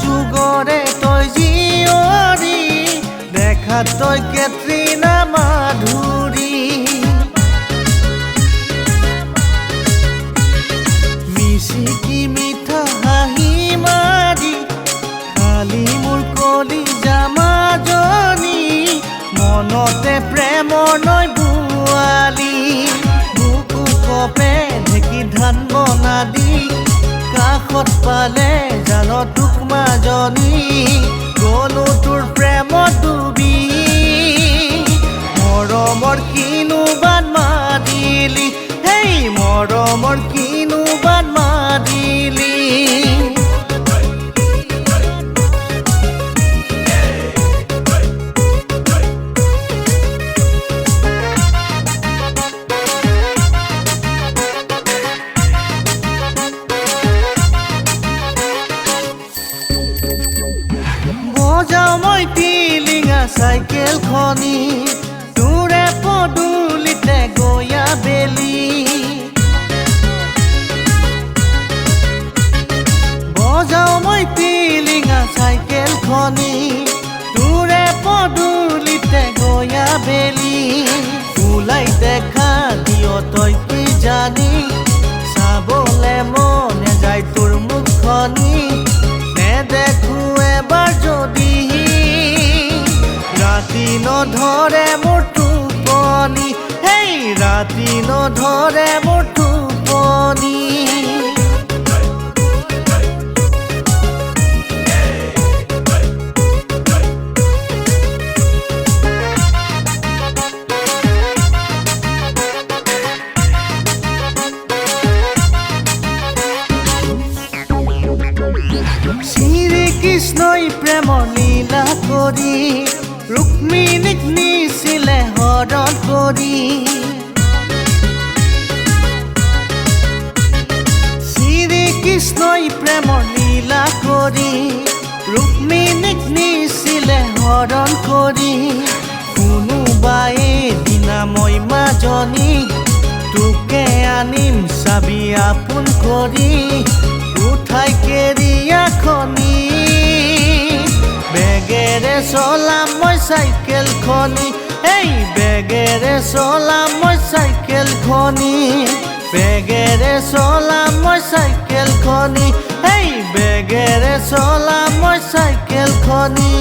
যুগৰে তই জীয়ৰী দেখাত তই কেটৰিনা মাধুৰী মিচিকি মিঠা হাঁহি মাৰি খালি মোৰ কলিজা মাজনী মনতে প্ৰেমৰ নৈ বোৱালী বুকু কপে ঢেঁকী ধান বনা দি কাষত পালে জাল তোক মাজনী গলো তোৰ প্ৰেমত ডুবি মৰমৰ কিনো বাট মাতিলি হেই মৰমৰ কিনো বাট মাতিলি বজাও মই টিলিঙা চাইকেলখনি তোৰে পদূলিতে গয়া বেলি বজাও মই টিলিঙা চাইকেলখনি তোৰে পদূলিতে গয়া বেলি ওলাই দেখা দিয় তই কি জানি চাবলে মনে যায় তোৰ মুখখনি নেদেখো এবাৰ যদি ৰাতি নধৰে মোৰ টোপনি হেই ৰাতি নধৰে মোৰ টোপনি শ্ৰীকৃষ্ণই প্ৰেমৰ লীলা কৰি ৰুক্মিণীক নিছিলে হৰণ কৰি শ্ৰীকৃষ্ণই প্ৰেমৰ লীলা কৰি ৰুক্মিণীক নিছিলে হৰণ কৰি কোনোবাই এদিনা মই মাজনী তোকে আনিম চাবি আপোন কৰি উঠাই কেৰিয়াখনি বেগেৰে চলাম মই চাইকেলখনি এই বেগেৰে চলাম মই চাইকেলখনি বেগেৰে চলাম মই চাইকেলখনি এই বেগেৰে চলাম মই চাইকেলখনি